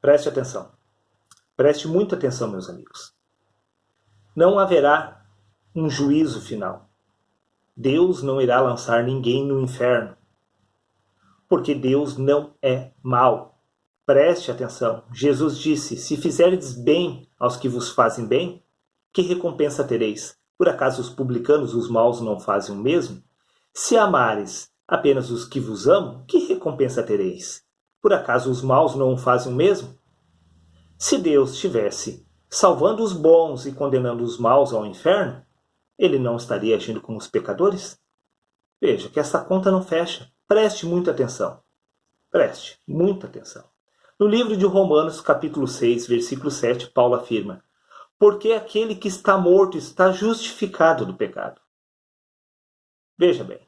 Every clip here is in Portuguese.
Preste atenção. Preste muita atenção, meus amigos. Não haverá um juízo final. Deus não irá lançar ninguém no inferno, porque Deus não é mau. Preste atenção. Jesus disse: se fizerdes bem aos que vos fazem bem, que recompensa tereis? Por acaso os publicanos, os maus, não fazem o mesmo? Se amares apenas os que vos amam, que recompensa tereis? Por acaso os maus não fazem o mesmo? Se Deus estivesse salvando os bons e condenando os maus ao inferno, ele não estaria agindo com os pecadores? Veja que essa conta não fecha. Preste muita atenção. Preste muita atenção. No livro de Romanos, capítulo 6, versículo 7, Paulo afirma: porque aquele que está morto está justificado do pecado. Veja bem,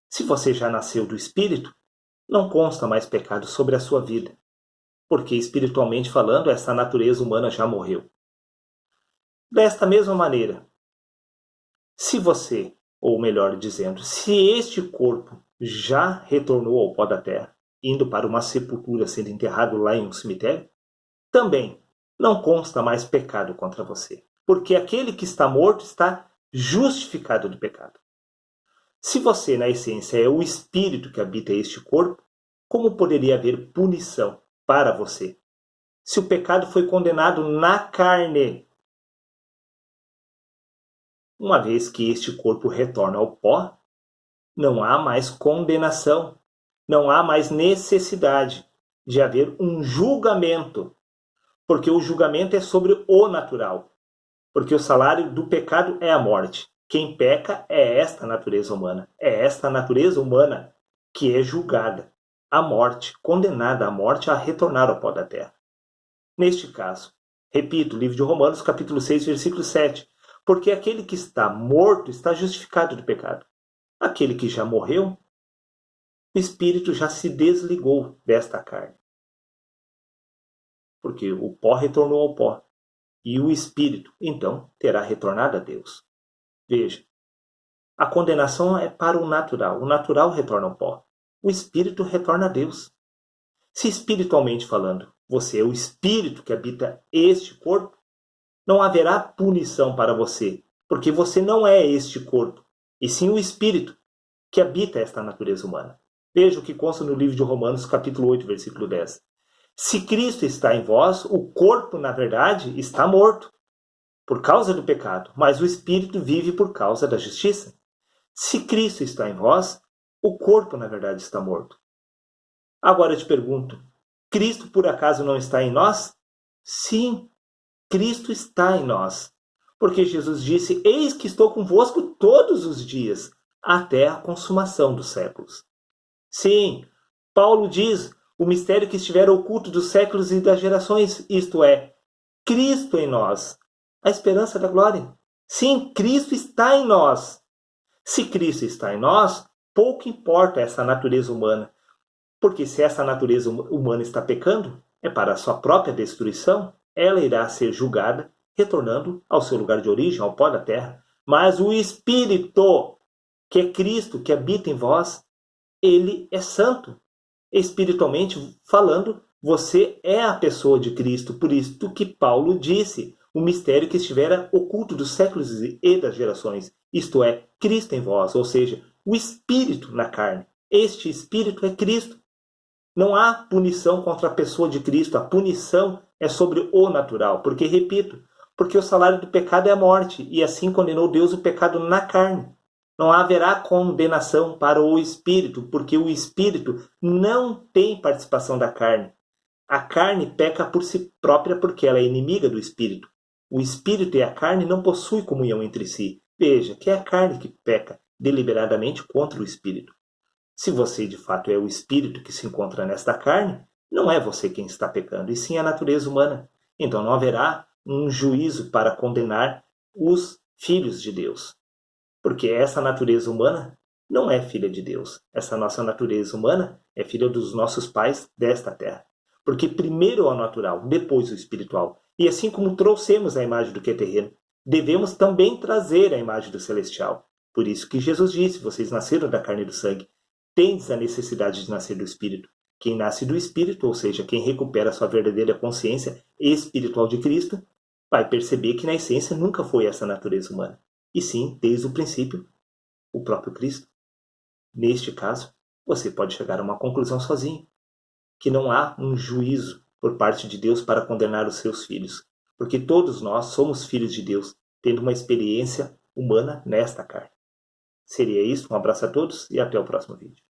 se você já nasceu do Espírito, não consta mais pecado sobre a sua vida, porque espiritualmente falando, essa natureza humana já morreu. Desta mesma maneira, se você, ou melhor dizendo, se este corpo já retornou ao pó da terra, indo para uma sepultura, sendo enterrado lá em um cemitério, também não consta mais pecado contra você, porque aquele que está morto está justificado do pecado. Se você, na essência, é o espírito que habita este corpo, como poderia haver punição para você? Se o pecado foi condenado na carne, uma vez que este corpo retorna ao pó, não há mais condenação, não há mais necessidade de haver um julgamento, porque o julgamento é sobre o natural, porque o salário do pecado é a morte. Quem peca é esta natureza humana, é esta natureza humana que é julgada à morte, condenada à morte a retornar ao pó da terra. Neste caso, repito, livro de Romanos, capítulo 6, versículo 7, porque aquele que está morto está justificado do pecado. Aquele que já morreu, o espírito já se desligou desta carne. Porque o pó retornou ao pó. E o espírito, então, terá retornado a Deus. Veja, a condenação é para o natural retorna ao pó. O espírito retorna a Deus. Se espiritualmente falando, você é o espírito que habita este corpo, não haverá punição para você, porque você não é este corpo, e sim o espírito que habita esta natureza humana. Veja o que consta no livro de Romanos, capítulo 8, versículo 10. Se Cristo está em vós, o corpo, na verdade, está morto, por causa do pecado, mas o espírito vive por causa da justiça. Se Cristo está em vós, o corpo, na verdade, está morto. Agora eu te pergunto, Cristo por acaso não está em nós? Sim, Cristo está em nós. Porque Jesus disse: eis que estou convosco todos os dias, até a consumação dos séculos. Sim, Paulo diz: o mistério que estiver oculto dos séculos e das gerações, isto é, Cristo em nós, a esperança da glória. Sim, Cristo está em nós. Se Cristo está em nós, pouco importa essa natureza humana, porque se essa natureza humana está pecando, é para a sua própria destruição, ela irá ser julgada, retornando ao seu lugar de origem, ao pó da terra. Mas o Espírito, que é Cristo, que habita em vós, ele é santo. Espiritualmente falando, você é a pessoa de Cristo. Por isso que Paulo disse: o mistério que estivera oculto dos séculos e das gerações, isto é, Cristo em vós, ou seja, o Espírito na carne. Este Espírito é Cristo. Não há punição contra a pessoa de Cristo, a punição é sobre o natural, porque, repito, porque o salário do pecado é a morte, e assim condenou Deus o pecado na carne. Não haverá condenação para o Espírito, porque o Espírito não tem participação da carne. A carne peca por si própria porque ela é inimiga do Espírito. O Espírito e a carne não possuem comunhão entre si. Veja que é a carne que peca deliberadamente contra o Espírito. Se você de fato é o Espírito que se encontra nesta carne, não é você quem está pecando, e sim a natureza humana. Então não haverá um juízo para condenar os filhos de Deus. Porque essa natureza humana não é filha de Deus. Essa nossa natureza humana é filha dos nossos pais desta terra. Porque primeiro é o natural, depois o espiritual. E assim como trouxemos a imagem do que é terreno, devemos também trazer a imagem do celestial. Por isso que Jesus disse: vocês nasceram da carne e do sangue. Tendes a necessidade de nascer do Espírito. Quem nasce do Espírito, ou seja, quem recupera sua verdadeira consciência espiritual de Cristo, vai perceber que na essência nunca foi essa natureza humana, e sim, desde o princípio, o próprio Cristo. Neste caso, você pode chegar a uma conclusão sozinho, que não há um juízo por parte de Deus para condenar os seus filhos, porque todos nós somos filhos de Deus, tendo uma experiência humana nesta carne. Seria isso, um abraço a todos e até o próximo vídeo.